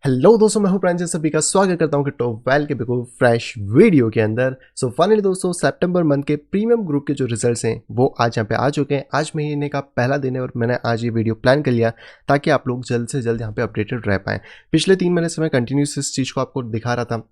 Hello दोस्तों, मैं हूं प्रांजल। सभी का स्वागत करता हूं कि टॉप वेल के बिल्कुल फ्रेश वीडियो के अंदर। सो फाइनली दोस्तों, सितंबर मंथ के प्रीमियम ग्रुप के जो रिजल्ट्स हैं वो आज यहां पे आ चुके हैं। आज महीने का पहला दिन है और मैंने आज ये वीडियो प्लान कर लिया ताकि आप लोग जल्द से जल्द यहां पे अपडेटेड रह पाएँ। पिछले 3 महीने से मैं कंटिन्यूस इस चीज़ को आपको दिखा रहा था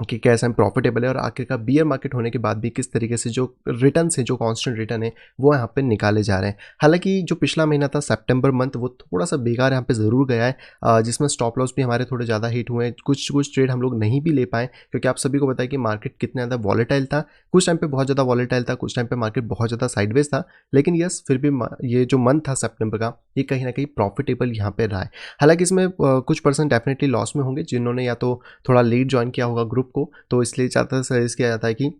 कि कैसे हम प्रॉफिटेबल है और आखिरकार बियर मार्केट होने के बाद भी किस तरीके से जो रिटर्न्स है, जो कांस्टेंट रिटर्न है, वो यहाँ पे निकाले जा रहे हैं। हालांकि जो पिछला महीना था सितंबर मंथ, वो थोड़ा सा बेकार यहाँ पे ज़रूर गया है, जिसमें स्टॉप लॉस भी हमारे थोड़े ज़्यादा हिट हुए हैं। कुछ ट्रेड हम लोग नहीं भी ले पाए क्योंकि आप सभी को पता है कि मार्केट कितना ज़्यादा वॉलेटाइल था। कुछ टाइम पे बहुत ज़्यादा वॉलेटाइल था, कुछ टाइम पे मार्केट बहुत ज़्यादा साइडवेज था। लेकिन यस, फिर भी ये जो मंथ था सितंबर का, ये कहीं ना कहीं प्रॉफिटेबल यहाँ पे रहा है। हालांकि इसमें कुछ परसेंट डेफिनेटली लॉस में होंगे जिन्होंने या तो थोड़ा लेट ज्वाइन किया होगा ग्रुप को, तो इसलिए ज़्यादा सजेस्ट किया जाता है कि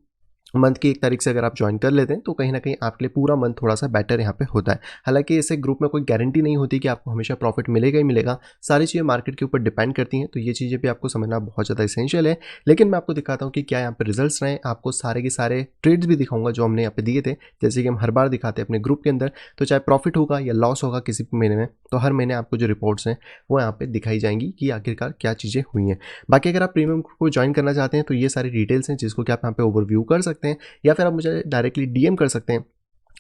मंथ की 1 तारीख से अगर आप ज्वाइन कर लेते हैं तो कहीं न कहीं आपके लिए पूरा मंथ थोड़ा-सा बेटर यहाँ पे होता है। हालाँकि ऐसे ग्रुप में कोई गारंटी नहीं होती कि आपको हमेशा प्रॉफिट मिलेगा ही मिलेगा। सारी चीज़ें मार्केट के ऊपर डिपेंड करती हैं, तो ये चीज़ें भी आपको समझना बहुत ज़्यादा एसेंशियल है। लेकिन मैं आपको दिखाता हूँ कि क्या यहाँ पे रिजल्ट्स रहे। आपको सारे के सारे ट्रेड्स भी दिखाऊँगा जो हमने यहाँ पे दिए थे। जैसे कि हम हर बार दिखाते हैं अपने ग्रुप के अंदर, तो चाहे प्रॉफिट होगा या लॉस होगा किसी भी महीने में, तो हर महीने आपको जो रिपोर्ट्स हैं वो यहाँ पे दिखाई जाएँगी कि आखिरकार क्या चीज़ें हुई हैं। बाकी अगर आप प्रीमियम को ज्वाइन करना चाहते हैं तो ये सारी डिटेल्स हैं जिसको कि आप यहाँ पे ओवरव्यू कर सकते हैं, या फिर आप मुझे डायरेक्टली डीएम कर सकते हैं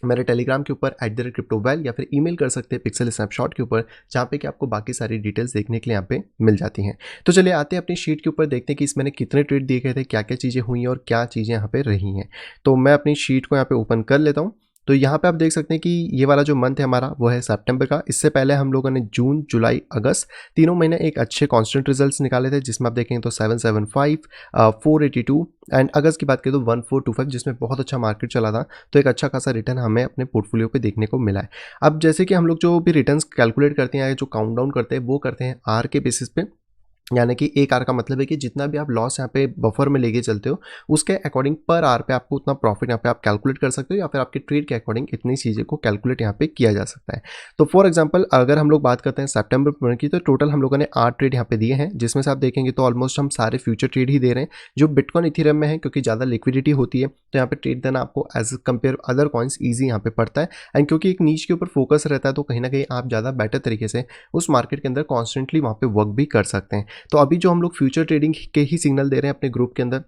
मेरे टेलीग्राम के ऊपर @cryptoval, या फिर ईमेल कर सकते हैं पिक्सल स्नैपशॉट के ऊपर, जहाँ पे कि आपको बाकी सारी डिटेल्स देखने के लिए यहाँ पे मिल जाती हैं। तो चलिए आते हैं अपनी शीट के ऊपर, देखते हैं कि इसमें कितने ट्रेड दिए गए थे, क्या क्या चीज़ें हुई हैं और क्या चीज़ें यहाँ पे रही हैं। तो मैं अपनी शीट को यहाँ पे ओपन कर लेता हूँ। तो यहाँ पे आप देख सकते हैं कि ये वाला जो मंथ है हमारा वो है सितंबर का। इससे पहले हम लोगों ने जून, जुलाई, अगस्त तीनों महीने एक अच्छे कांस्टेंट रिजल्ट्स निकाले थे, जिसमें आप देखेंगे तो 775, 482 एंड अगस्त की बात करें तो 1425, जिसमें बहुत अच्छा मार्केट चला था। तो एक अच्छा खासा रिटर्न हमें अपने पोर्टफोलियो पे देखने को मिला है। अब जैसे कि हम लोग जो भी रिटर्न्स कैलकुलेट करते हैं या जो काउंट डाउन करते हैं वो करते हैं आर के बेसिस पे। यानी कि 1 आर का मतलब है कि जितना भी आप लॉस यहाँ पे बफर में लेके चलते हो, उसके अकॉर्डिंग पर आर पे आपको उतना प्रॉफिट यहाँ पे आप कैलकुलेट कर सकते हो, या फिर आपके ट्रेड के अकॉर्डिंग इतनी चीज़ें को कैलकुलेट यहाँ पे किया जा सकता है। तो फॉर एग्जांपल अगर हम लोग बात करते हैं सितंबर मंथ की, तो टोटल हम लोगों ने 8 ट्रेड यहाँ पे दिए हैं, जिसमें से आप देखेंगे तो ऑलमोस्ट हम सारे फ्यूचर ट्रेड ही दे रहे हैं जो बिटकॉइन इथेरियम में है, क्योंकि ज़्यादा लिक्विडिटी होती है तो यहाँ पे ट्रेड देना आपको as compare other coins easy यहाँ पे पड़ता है। एंड क्योंकि एक नीच के ऊपर फोकस रहता है तो कहीं ना कहीं आप ज़्यादा बेटर तरीके से उस मार्केट के अंदर कॉन्स्टेंटली वहाँ पे वर्क भी कर सकते हैं। तो अभी जो हम लोग फ्यूचर ट्रेडिंग के ही सिग्नल दे रहे हैं अपने ग्रुप के अंदर,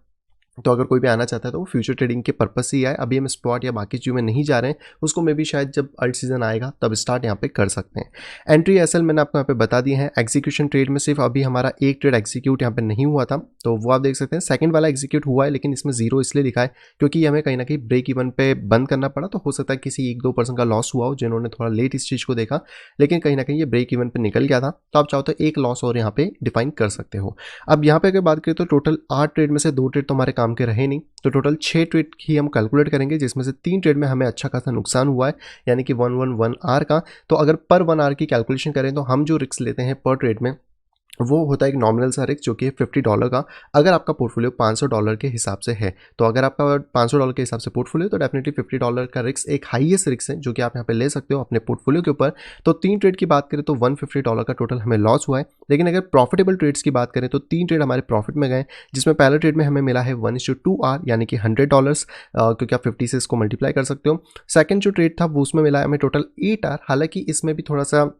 तो अगर कोई भी आना चाहता है तो वो फ्यूचर ट्रेडिंग के पर्पस से ही आए। अभी हम स्पॉट या बाकी चीज़ों में नहीं जा रहे हैं, उसको मे भी शायद जब अल्ट सीजन आएगा तब स्टार्ट यहाँ पे कर सकते हैं। एंट्री एसएल मैंने आपको यहाँ पे बता दी है। एग्जीक्यूशन ट्रेड में सिर्फ अभी हमारा एक ट्रेड एग्जीक्यूट यहाँ पे नहीं हुआ था, तो वो आप देख सकते हैं। सेकंड वाला एग्जीक्यूट हुआ है लेकिन इसमें 0 इसलिए लिखा है क्योंकि हमें कहीं ना कहीं ब्रेक इवन पे बंद करना पड़ा। तो हो सकता है किसी 1-2% का लॉस हुआ हो जिन्होंने थोड़ा लेट इस चीज़ को देखा, लेकिन कहीं ना कहीं ये ब्रेक इवन पे निकल गया था। तो आप चाहो तो एक लॉस और यहाँ पे डिफाइन कर सकते हो। अब यहाँ पे अगर बात करें तो टोटल 8 ट्रेड में से 2 ट्रेड तो हमारे काम के रहे नहीं, तो टोटल 6 ट्रेड ही हम कैलकुलेट करेंगे, जिसमें से 3 ट्रेड में हमें अच्छा खासा नुकसान हुआ है, यानी कि 111 आर का। तो अगर पर 1 आर की कैलकुलेशन करें तो हम जो रिस्क लेते हैं पर ट्रेड में वो होता है एक नॉमिनल सा रिस्क, जो कि है $50 का। अगर आपका पोर्टफोलियो $500 के हिसाब से है, तो अगर आपका $500 के हिसाब से पोर्टफोलियो, तो डेफिनेटली $50 का रिस्क एक हाईएस्ट रिस्क है जो कि आप यहाँ पे ले सकते हो अपने पोर्टफोलियो के ऊपर। तो 3 ट्रेड की बात करें तो $150 का टोटल हमें लॉस हुआ है। लेकिन अगर प्रॉफिटेबल ट्रेड्स की बात करें तो 3 ट्रेड हमारे प्रॉफिट में गए, जिसमें पहले ट्रेड में हमें मिला है 1:2 आर, यानी कि $100, क्योंकि आप 50 से इसको मल्टीप्लाई कर सकते हो। सेकंड जो ट्रेड था वो उसमें मिला है हमें टोटल 8 आर। हालांकि इसमें भी थोड़ा सा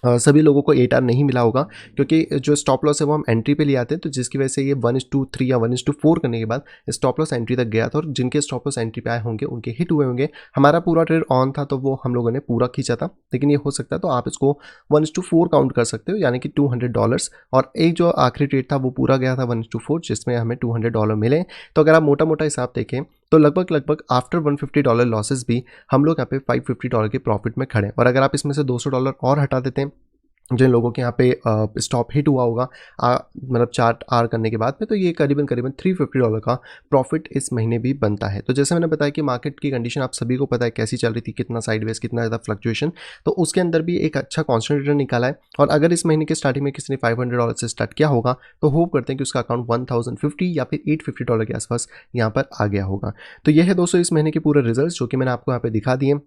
सभी लोगों को 8 आर नहीं मिला होगा, क्योंकि जो स्टॉप लॉस है वो हम एंट्री पे ले आते हैं, तो जिसकी वजह से ये 1:3 या 1:4 करने के बाद स्टॉप लॉस एंट्री तक गया था, और जिनके स्टॉप लॉस एंट्री पे आए होंगे उनके हिट हुए होंगे। हमारा पूरा ट्रेड ऑन था तो वो हम लोगों ने पूरा खींचा था, लेकिन ये हो सकता है तो आप इसको 1:4 काउंट कर सकते हो, यानी कि $200। और एक जो आखिरी ट्रेड था वो पूरा गया था 1:4, जिसमें हमें $200 मिले। तो अगर आप मोटा मोटा हिसाब देखें तो लगभग आफ्टर $150 लॉसेस भी हम लोग यहाँ पे $550 के प्रॉफिट में खड़े हैं। और अगर आप इसमें से $200 और हटा देते हैं जिन लोगों के यहाँ पे स्टॉप हिट हुआ होगा मतलब 4 आर करने के बाद में, तो ये करीबन $350 का प्रॉफिट इस महीने भी बनता है। तो जैसे मैंने बताया कि मार्केट की कंडीशन आप सभी को पता है कैसी चल रही थी, कितना साइडवेज, कितना ज़्यादा फ्लक्चुएशन, तो उसके अंदर भी एक अच्छा कॉन्स्टेंट रिटर्न निकाला है। और अगर इस महीने के स्टार्टिंग में किसी ने $500 से स्टार्ट किया होगा तो होप करते हैं कि उसका अकाउंट 1050 या फिर $850 के आसपास यहाँ पर आ गया होगा। तो यह है दोस्तों इस महीने के पूरे रिजल्ट जो कि मैंने आपको यहाँ पे दिखा दिए।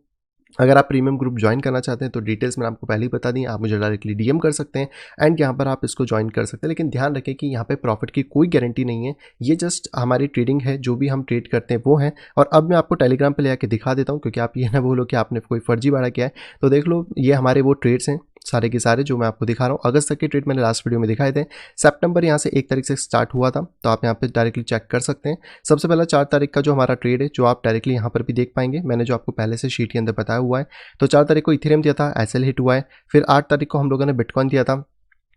अगर आप प्रीमियम ग्रुप ज्वाइन करना चाहते हैं तो डिटेल्स मैंने आपको पहले ही बता दी, आप मुझे डायरेक्टली डीएम कर सकते हैं एंड यहाँ पर आप इसको ज्वाइन कर सकते हैं। लेकिन ध्यान रखें कि यहाँ पे प्रॉफिट की कोई गारंटी नहीं है, ये जस्ट हमारी ट्रेडिंग है, जो भी हम ट्रेड करते हैं वो है। और अब मैं आपको टेलीग्राम पे ले आके दिखा देता हूँ, क्योंकि आप ये ना बोलो कि आपने कोई फर्जीवाड़ा किया है। तो देख लो, ये हमारे वो ट्रेड्स हैं सारे के सारे जो मैं आपको दिखा रहा हूँ। अगस्त तक के ट्रेड मैंने लास्ट वीडियो में दिखाए थे। सितंबर यहाँ से 1 तारीख से स्टार्ट हुआ था, तो आप यहाँ पे डायरेक्टली चेक कर सकते हैं। सबसे पहला 4 तारीख का जो हमारा ट्रेड है, जो आप डायरेक्टली यहाँ पर भी देख पाएंगे, मैंने जो आपको पहले से शीट के अंदर बताया हुआ है। तो 4 तारीख को इथेरियम दिया था, एसएल हिट हुआ है। फिर 8 तारीख को हम लोगों ने बिटकॉइन दिया था,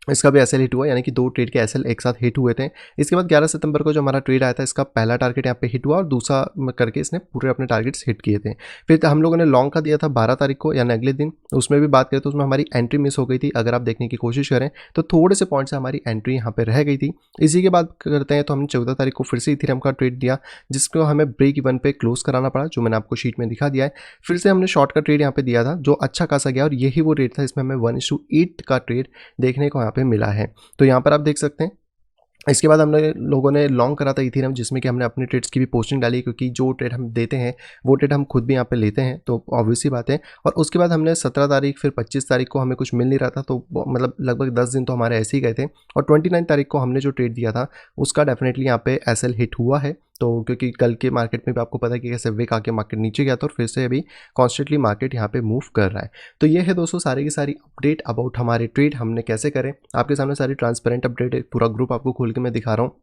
इसका भी एसएल हिट हुआ, यानी कि 2 ट्रेड के एसएल एक साथ हिट हुए थे। इसके बाद 11 सितंबर को जो हमारा ट्रेड आया था, इसका पहला टारगेट यहाँ पे हिट हुआ और दूसरा करके इसने पूरे अपने टारगेट्स हिट किए थे। फिर हम लोगों ने लॉन्ग का दिया था 12 तारीख को, यानी अगले दिन। उसमें भी बात करें तो उसमें हमारी एंट्री मिस हो गई थी। अगर आप देखने की कोशिश करें तो थोड़े से पॉइंट से हमारी एंट्री यहाँ पे रह गई थी। इसी के बाद करते हैं तो हमने 14 तारीख को फिर से इथेरियम का ट्रेड दिया, जिसको हमें ब्रेक इवन पे क्लोज कराना पड़ा, जो मैंने आपको शीट में दिखा दिया है। फिर से हमने शॉर्ट का ट्रेड यहाँ पे दिया था, जो अच्छा खासा गया और यही वो रेट था, इसमें हमें 1:8 का ट्रेड देखने को यहाँ पे मिला है। तो यहाँ पर आप देख सकते हैं। इसके बाद हमने लोगों ने लॉन्ग करा था इथेरियम, जिसमें कि हमने अपने ट्रेड्स की भी पोस्टिंग डाली, क्योंकि जो ट्रेड हम देते हैं वो ट्रेड हम खुद भी यहाँ पे लेते हैं, तो ऑब्वियस सी बात है। और उसके बाद हमने 17 तारीख फिर 25 तारीख को हमें कुछ मिल नहीं रहा था, तो मतलब लगभग 10 दिन तो हमारे ऐसे ही गए थे। और 29 तारीख को हमने जो ट्रेड दिया था उसका डेफिनेटली यहाँ पे एसएल हिट हुआ है। तो क्योंकि कल के मार्केट में भी आपको पता है कि कैसे विक आके मार्केट नीचे गया था और फिर से अभी कॉन्स्टेंटली मार्केट यहाँ पे मूव कर रहा है। तो ये है दोस्तों सारी की सारी अपडेट अबाउट हमारे ट्रेड हमने कैसे करें। आपके सामने सारी ट्रांसपेरेंट अपडेट है, पूरा ग्रुप आपको खोल के मैं दिखा रहा हूँ।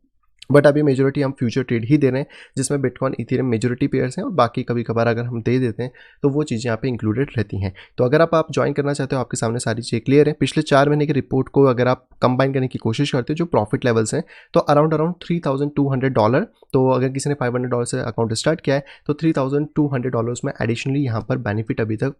बट अभी मेजोरिटी हम फ्यूचर ट्रेड ही दे रहे हैं, जिसमें बिटकॉइन इथेरियम मेजोरिटी पेयर्स हैं और बाकी कभी कभार अगर हम दे देते हैं तो वो चीज़ें यहाँ पे इंक्लूडेड रहती हैं। तो अगर आप ज्वाइन करना चाहते हो, आपके सामने सारी चीज़ें क्लियर है। पिछले 4 महीने की रिपोर्ट को अगर आप कंबाइन करने की कोशिश करते हो, जो प्रॉफिट लेवल्स हैं, तो अराउंड $3,200। तो अगर किसी ने $500 से अकाउंट स्टार्ट किया है तो $3,200 में एडिशनली यहाँ पर बेनिफिट अभी तक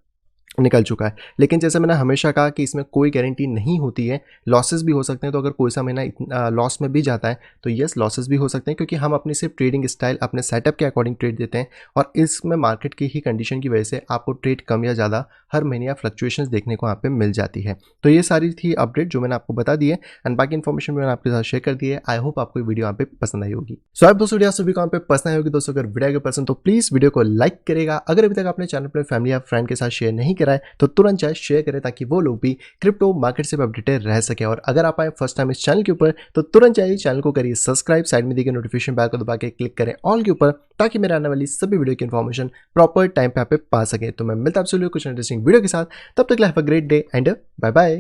निकल चुका है। लेकिन जैसे मैंने हमेशा कहा कि इसमें कोई गारंटी नहीं होती है, लॉसेस भी हो सकते हैं। तो अगर कोई सा महीना लॉस में भी जाता है तो यस, लॉसेस भी हो सकते हैं, क्योंकि हम अपनी सिर्फ ट्रेडिंग स्टाइल अपने सेटअप के अकॉर्डिंग ट्रेड देते हैं और इसमें मार्केट की ही कंडीशन की वजह से आपको ट्रेड कम या ज़्यादा हर महीने या फ्लक्चुएशंस देखने को यहाँ पे मिल जाती है। तो ये सारी थी अपडेट जो मैंने आपको बता दी है, एंड बाकी इन्फॉर्मेशन मैंने आपके साथ शेयर कर दी है। आई होप आपको वीडियो यहाँ पे पसंद आई होगी। सो आप दोस्तों सभी को यहाँ पे पसंद आई होगी। दोस्तों अगर वीडियो पसंद तो प्लीज़ वीडियो को लाइक करेगा। अगर अभी तक आपने चैनल पर फैमिली या फ्रेंड के साथ शेयर नहीं करा है तो तुरंत शेयर करें, ताकि वो लोग भी क्रिप्टो मार्केट से अपडेटेड रह सके। और अगर आप आए फर्स्ट टाइम इस चैनल के ऊपर तो तुरंत जाइए चैनल को करिए सब्सक्राइब, साइड में दिए नोटिफिकेशन बेल को दबा के क्लिक करें ऑल के ऊपर, ताकि मेरे आने वाली सभी वीडियो की इन्फॉर्मेशन प्रॉपर टाइम पे आप पा सके। तो मैं मिलता हूं आपसे कुछ इंटरेस्टिंग वीडियो के साथ, तब तक have a great day and bye bye.